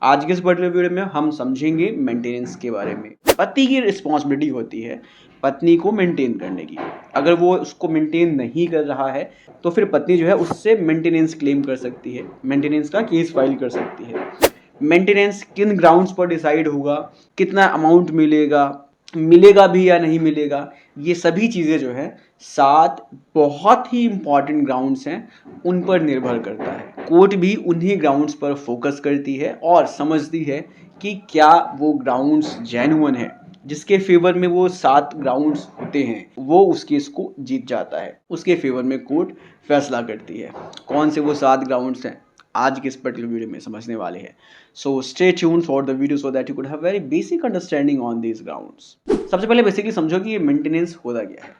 आज के इस पर्टिकुलर वीडियो में हम समझेंगे मेंटेनेंस के बारे में। पति की रिस्पॉन्सिबिलिटी होती है पत्नी को मेंटेन करने की। अगर वो उसको मेंटेन नहीं कर रहा है तो फिर पत्नी जो है उससे मेंटेनेंस क्लेम कर सकती है, मेंटेनेंस का केस फाइल कर सकती है। मेंटेनेंस किन ग्राउंड्स पर डिसाइड होगा, कितना अमाउंट मिलेगा, मिलेगा भी या नहीं मिलेगा, ये सभी चीज़ें जो है 7 बहुत ही इंपॉर्टेंट ग्राउंड्स हैं, उन पर निर्भर करता है। कोर्ट भी उन्हीं ग्राउंड्स पर फोकस करती है और समझती है कि क्या वो ग्राउंड्स जेन्युइन है। जिसके फेवर में वो 7 ग्राउंड्स होते हैं वो उस केस को जीत जाता है, उसके फेवर में कोर्ट फैसला करती है। कौन से वो 7 ग्राउंड्स हैं आज के इस पर्टिकुलर वीडियो में समझने वाले हैं। So stay tuned for the video so that you could have very basic understanding on these grounds. सबसे पहले बेसिकली समझो कि ये मेंटेनेंस होता क्या है।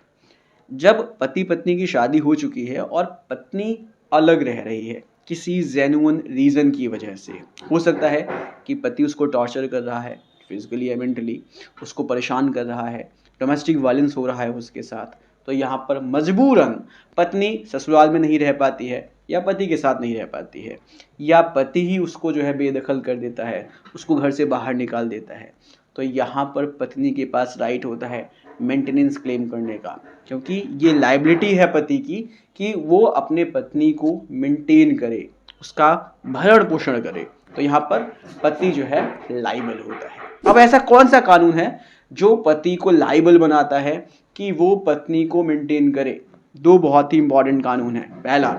जब पति पत्नी की शादी हो चुकी है और पत्नी अलग रह रही है किसी जेन्युइन रीज़न की वजह से, हो सकता है कि पति उसको टॉर्चर कर रहा है फिजिकली या मेंटली, उसको परेशान कर रहा है, डोमेस्टिक वायलेंस हो रहा है उसके साथ, तो यहाँ पर मजबूरन पत्नी ससुराल में नहीं रह पाती है या पति के साथ नहीं रह पाती है, या पति ही उसको जो है बेदखल कर देता है, उसको घर से बाहर निकाल देता है, तो यहाँ पर पत्नी के पास राइट होता है मेंटेनेंस क्लेम करने का, क्योंकि ये लायबिलिटी है पति की कि वो अपने पत्नी को मेंटेन करे, उसका भरण पोषण करे। तो यहाँ पर पति जो है लायबल होता है। अब ऐसा कौन सा कानून है जो पति को लायबल बनाता है कि वो पत्नी को मेंटेन करे? 2 बहुत ही इंपॉर्टेंट कानून है। पहला,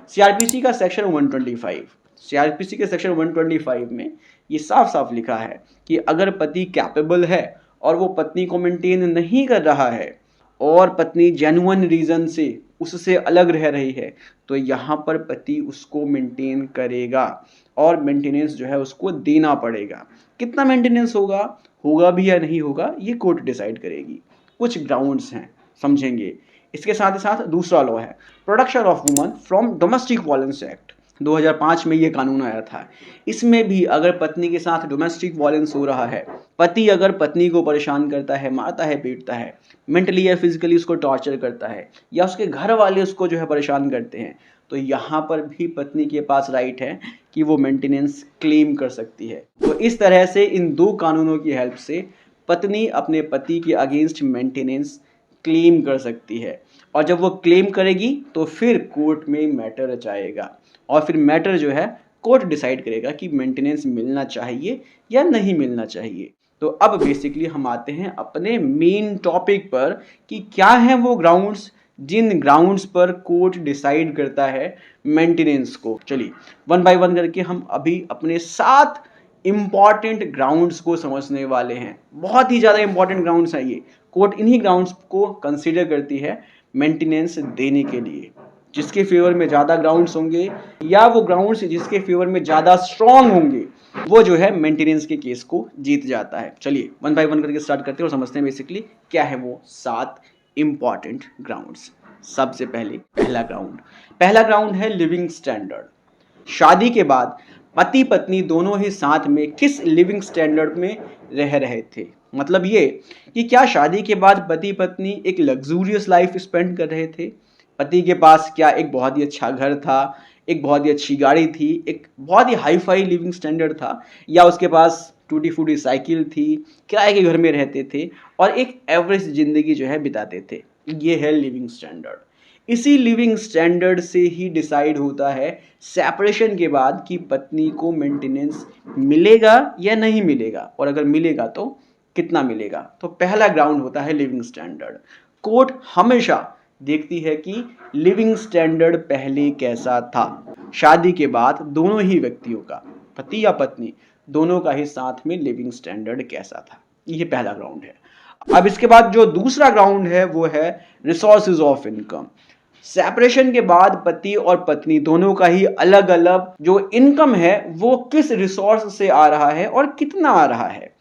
सीआरपीसी का सेक्शन 125। सीआरपीसी के सेक्शन 125 में ये साफ साफ लिखा है कि अगर पति कैपेबल है और वो पत्नी को मेंटेन नहीं कर रहा है और पत्नी जेन्युइन रीज़न से उससे अलग रह रही है, तो यहाँ पर पति उसको मेंटेन करेगा और मेंटेनेंस जो है उसको देना पड़ेगा। कितना मेंटेनेंस होगा, होगा भी या नहीं होगा, ये कोर्ट डिसाइड करेगी। कुछ ग्राउंड्स हैं, समझेंगे। इसके साथ ही साथ दूसरा लॉ है protection of woman from domestic violence act, 2005 में ये कानून आया था। इसमें भी अगर पत्नी के साथ डोमेस्टिक वायलेंस हो रहा है, पति अगर पत्नी को परेशान करता है, मारता है, पीटता है, मेंटली या फिजिकली उसको टॉर्चर करता है, या उसके घर वाले उसको जो है परेशान करते हैं, तो यहाँ पर भी पत्नी के पास राइट है कि वो मेंटेनेंस क्लेम कर सकती है। तो इस तरह से इन 2 कानूनों की हेल्प से पत्नी अपने पति के अगेंस्ट मेंटेनेंस क्लेम कर सकती है, और जब वो क्लेम करेगी तो फिर कोर्ट में मैटर जाएगा और फिर मैटर जो है कोर्ट डिसाइड करेगा कि मेंटेनेंस मिलना चाहिए या नहीं मिलना चाहिए। तो अब बेसिकली हम आते हैं अपने मेन टॉपिक पर कि क्या है वो ग्राउंड्स जिन ग्राउंड्स पर कोर्ट डिसाइड करता है मेंटेनेंस को। चलिए 1 बाय 1 करके हम अभी अपने 7 इंपॉर्टेंट ग्राउंड्स को समझने वाले हैं। बहुत ही ज़्यादा इंपॉर्टेंट ग्राउंड्स हैं ये। कोर्ट इन्हीं ग्राउंड्स को कंसीडर करती है मेंटेनेंस देने के लिए। जिसके फेवर में ज़्यादा ग्राउंड्स होंगे या वो ग्राउंड्स जिसके फेवर में ज़्यादा स्ट्रॉन्ग होंगे, वो जो है मेंटेनेंस के केस को जीत जाता है। चलिए 1 बाय 1 करके स्टार्ट करते हैं और समझते हैं बेसिकली क्या है वो 7 इंपॉर्टेंट ग्राउंड्स। सबसे पहले पहला ग्राउंड है लिविंग स्टैंडर्ड। शादी के बाद पति पत्नी दोनों ही साथ में किस लिविंग स्टैंडर्ड में रह रहे थे। मतलब ये कि क्या शादी के बाद पति पत्नी एक लग्जूरियस लाइफ स्पेंड कर रहे थे। पति के पास क्या एक बहुत ही अच्छा घर था, एक बहुत ही अच्छी गाड़ी थी, एक बहुत ही हाई फाई लिविंग स्टैंडर्ड था, या उसके पास टूटी फूटी साइकिल थी, किराए के घर में रहते थे और एक एवरेज ज़िंदगी जो है बिताते थे। ये है लिविंग स्टैंडर्ड। इसी लिविंग स्टैंडर्ड से ही डिसाइड होता है सेपरेशन के बाद कि पत्नी को मेंटेनेंस मिलेगा या नहीं मिलेगा, और अगर मिलेगा तो कितना मिलेगा। तो पहला ग्राउंड होता है लिविंग स्टैंडर्ड। कोर्ट हमेशा देखती है कि लिविंग स्टैंडर्ड पहले कैसा था। शादी के बाद दोनों ही व्यक्तियों का, पति या पत्नी दोनों का ही साथ में लिविंग स्टैंडर्ड कैसा था। ये पहला ग्राउंड है। अब इसके बाद जो दूसरा ग्राउंड है वो है रिसोर्सेज ऑफ इनकम। सेपरेशन के बाद पति और पत्नी दोनों का ही अलग अलग जो इनकम है वो किस रिसोर्स से आ रहा है और कितना आ रहा है।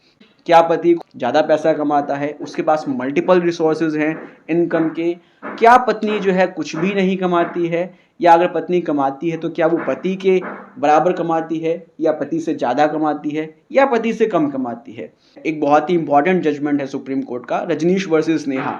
क्या पति ज़्यादा पैसा कमाता है, उसके पास मल्टीपल रिसोर्सेज हैं इनकम के। क्या पत्नी जो है कुछ भी नहीं कमाती है, या अगर पत्नी कमाती है तो क्या वो पति के बराबर कमाती है, या पति से ज़्यादा कमाती है, या पति से कम कमाती है। एक बहुत ही इंपॉर्टेंट जजमेंट है सुप्रीम कोर्ट का, रजनीश वर्सेस नेहा।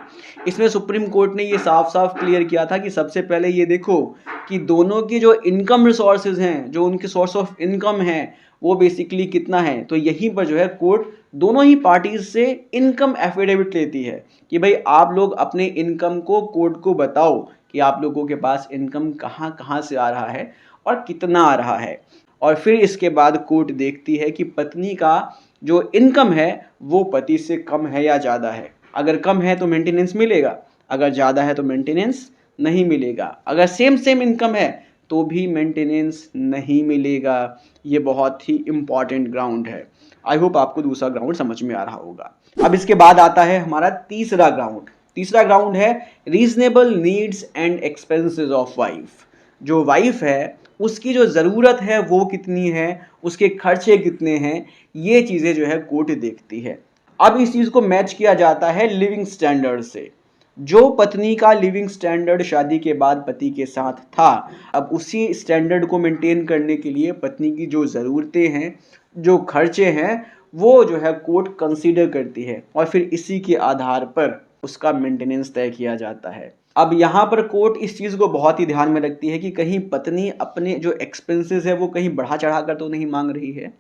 इसमें सुप्रीम कोर्ट ने ये साफ साफ क्लियर किया था कि सबसे पहले ये देखो कि दोनों की जो इनकम रिसोर्सेज हैं, जो उनके सोर्स ऑफ इनकम हैं, वो बेसिकली कितना है। तो यहीं पर जो है कोर्ट दोनों ही पार्टीज से इनकम एफिडेविट लेती है कि भाई आप लोग अपने इनकम को कोर्ट को बताओ कि आप लोगों के पास इनकम कहाँ कहाँ से आ रहा है और कितना आ रहा है। और फिर इसके बाद कोर्ट देखती है कि पत्नी का जो इनकम है वो पति से कम है या ज़्यादा है। अगर कम है तो मेंटेनेंस मिलेगा, अगर ज़्यादा है तो मेंटेनेंस नहीं मिलेगा। अगर सेम सेम इनकम है तो भी मेंटेनेंस नहीं मिलेगा। ये बहुत ही इम्पॉर्टेंट ग्राउंड है। आई होप आपको दूसरा ग्राउंड समझ में आ रहा होगा। अब इसके बाद आता है हमारा तीसरा ग्राउंड। तीसरा ग्राउंड है reasonable needs and expenses of wife. जो वाइफ है उसकी जो ज़रूरत है वो कितनी है, उसके खर्चे कितने हैं, ये चीज़ें जो है कोर्ट देखती है। अब इस चीज़ को मैच किया जाता है लिविंग स्टैंडर्ड से। जो पत्नी का लिविंग स्टैंडर्ड शादी के बाद पति के साथ था, अब उसी स्टैंडर्ड को मेंटेन करने के लिए पत्नी की जो ज़रूरतें हैं, जो खर्चे हैं, वो जो है कोर्ट कंसीडर करती है और फिर इसी के आधार पर उसका मेंटेनेंस तय किया जाता है। अब यहाँ पर कोर्ट इस चीज़ को बहुत ही ध्यान में रखती है कि कहीं पत्नी अपने जो एक्सपेंसेस है वो कहीं बढ़ा चढ़ा कर तो नहीं मांग रही है।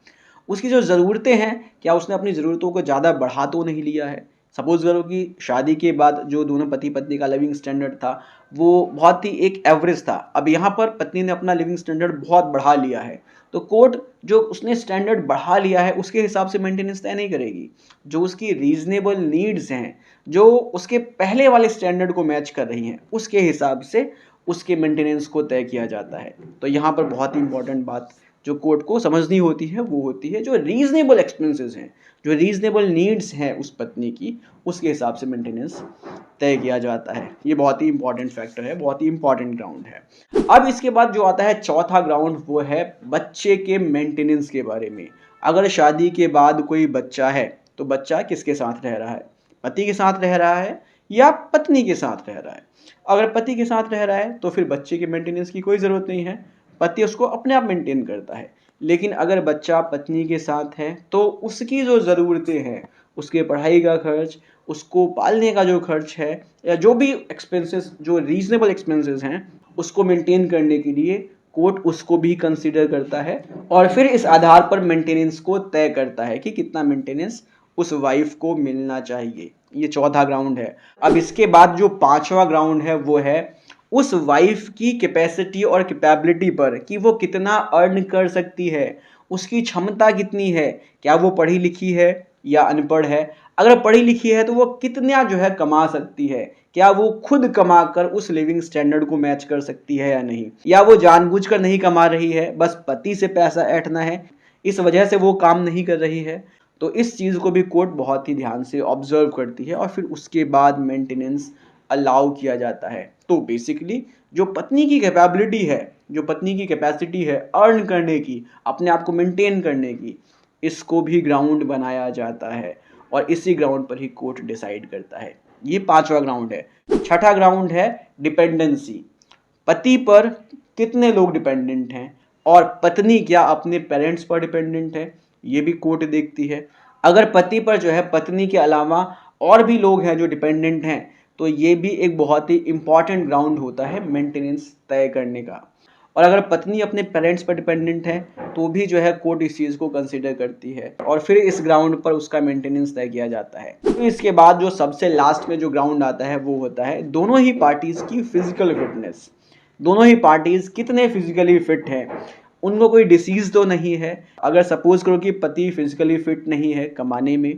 उसकी जो ज़रूरतें हैं, क्या उसने अपनी ज़रूरतों को ज़्यादा बढ़ा तो नहीं लिया है। सपोज़ करो कि शादी के बाद जो दोनों पति पत्नी का लिविंग स्टैंडर्ड था वो बहुत ही एक एवरेज था। अब यहाँ पर पत्नी ने अपना लिविंग स्टैंडर्ड बहुत बढ़ा लिया है, तो कोर्ट जो उसने स्टैंडर्ड बढ़ा लिया है उसके हिसाब से मेंटेनेंस तय नहीं करेगी। जो उसकी रीजनेबल नीड्स हैं, जो उसके पहले वाले स्टैंडर्ड को मैच कर रही हैं, उसके हिसाब से उसके मेंटेनेंस को तय किया जाता है। तो यहाँ पर बहुत ही इंपॉर्टेंट बात जो कोर्ट को समझनी होती है वो होती है जो रीजनेबल एक्सपेंसेस हैं, जो रीजनेबल नीड्स हैं उस पत्नी की, उसके हिसाब से मेंटेनेंस तय किया जाता है। ये बहुत ही इंपॉर्टेंट फैक्टर है, बहुत ही इंपॉर्टेंट ग्राउंड है। अब इसके बाद जो आता है चौथा ग्राउंड, वो है बच्चे के मेंटेनेंस के बारे में। अगर शादी के बाद कोई बच्चा है तो बच्चा किसके साथ रह रहा है, पति के साथ रह रहा है या पत्नी के साथ रह रहा है। अगर पति के साथ रह रहा है तो फिर बच्चे के मेंटेनेंस की कोई ज़रूरत नहीं है, पति उसको अपने आप मेंटेन करता है। लेकिन अगर बच्चा पत्नी के साथ है तो उसकी जो ज़रूरतें हैं, उसके पढ़ाई का खर्च, उसको पालने का जो खर्च है, या जो भी एक्सपेंसेस जो रीजनेबल एक्सपेंसेस हैं, उसको मेंटेन करने के लिए कोर्ट उसको भी कंसीडर करता है और फिर इस आधार पर मेंटेनेंस को तय करता है कि कितना मेंटेनेंस उस वाइफ को मिलना चाहिए। ये चौथा ग्राउंड है। अब इसके बाद जो पांचवा ग्राउंड है वो है उस वाइफ की कैपेसिटी और कैपेबिलिटी पर कि वो कितना अर्न कर सकती है, उसकी क्षमता कितनी है, क्या वो पढ़ी लिखी है या अनपढ़ है। अगर पढ़ी लिखी है तो वो कितना जो है कमा सकती है, क्या वो खुद कमा कर उस लिविंग स्टैंडर्ड को मैच कर सकती है या नहीं, या वो जानबूझकर नहीं कमा रही है, बस पति से पैसा ऐंठना है, इस वजह से वो काम नहीं कर रही है। तो इस चीज़ को भी कोर्ट बहुत ही ध्यान से ऑब्जर्व करती है और फिर उसके बाद मेंटेनेंस अलाउ किया जाता है। तो बेसिकली जो पत्नी की कैपेबिलिटी है, जो पत्नी की कैपेसिटी है अर्न करने की, अपने आप को मेंटेन करने की, इसको भी ग्राउंड बनाया जाता है और इसी ग्राउंड पर ही कोर्ट डिसाइड करता है। ये पांचवा ग्राउंड है। छठा ग्राउंड है डिपेंडेंसी। पति पर कितने लोग डिपेंडेंट हैं और पत्नी क्या अपने पेरेंट्स पर डिपेंडेंट है, ये भी कोर्ट देखती है। अगर पति पर जो है पत्नी के अलावा और भी लोग हैं जो डिपेंडेंट हैं, तो ये भी एक बहुत ही इम्पॉर्टेंट ग्राउंड होता है मेंटेनेंस तय करने का। और अगर पत्नी अपने पेरेंट्स पर डिपेंडेंट है तो भी जो है कोर्ट इस चीज़ को कंसिडर करती है और फिर इस ग्राउंड पर उसका मेंटेनेंस तय किया जाता है। तो इसके बाद जो सबसे लास्ट में जो ग्राउंड आता है वो होता है दोनों ही पार्टीज़ की फिजिकल फिटनेस। दोनों ही पार्टीज़ कितने फिजिकली फिट हैं, उनको कोई डिसीज़ तो नहीं है। अगर सपोज करो कि पति फिजिकली फिट नहीं है कमाने में,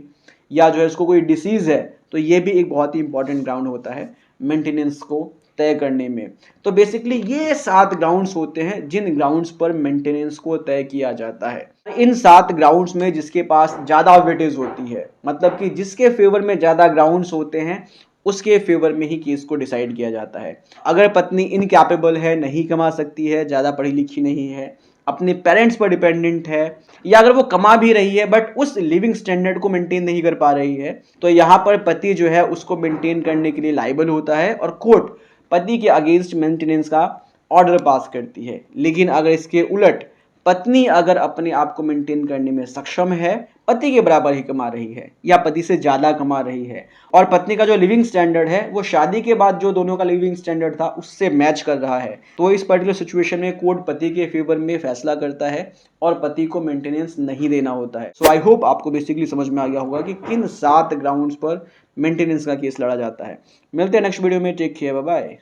या जो है उसको कोई डिसीज़ है, तो ये भी एक बहुत ही इंपॉर्टेंट ग्राउंड होता है मेंटेनेंस को तय करने में। तो बेसिकली ये 7 ग्राउंड्स होते हैं जिन ग्राउंड्स पर मेंटेनेंस को तय किया जाता है। इन 7 ग्राउंड्स में जिसके पास ज़्यादा वेटेज होती है, मतलब कि जिसके फेवर में ज़्यादा ग्राउंड्स होते हैं, उसके फेवर में ही केस को डिसाइड किया जाता है। अगर पत्नी इनकैपेबल है, नहीं कमा सकती है, ज़्यादा पढ़ी लिखी नहीं है, अपने पेरेंट्स पर डिपेंडेंट है, या अगर वो कमा भी रही है बट उस लिविंग स्टैंडर्ड को मेंटेन नहीं कर पा रही है, तो यहाँ पर पति जो है उसको मेंटेन करने के लिए लायबल होता है और कोर्ट पति के अगेंस्ट मेंटेनेंस का ऑर्डर पास करती है। लेकिन अगर इसके उलट पत्नी अगर अपने आप को मेंटेन करने में सक्षम है, पति के बराबर ही कमा रही है या पति से ज़्यादा कमा रही है, और पत्नी का जो लिविंग स्टैंडर्ड है वो शादी के बाद जो दोनों का लिविंग स्टैंडर्ड था उससे मैच कर रहा है, तो इस पर्टिकुलर सिचुएशन में कोर्ट पति के फेवर में फैसला करता है और पति को मेंटेनेंस नहीं देना होता है। सो आई होप आपको बेसिकली समझ में आ गया होगा कि किन 7 ग्राउंड्स पर मेंटेनेंस का केस लड़ा जाता है। मिलते हैं नेक्स्ट वीडियो में, टेक केयर, बाय बाय।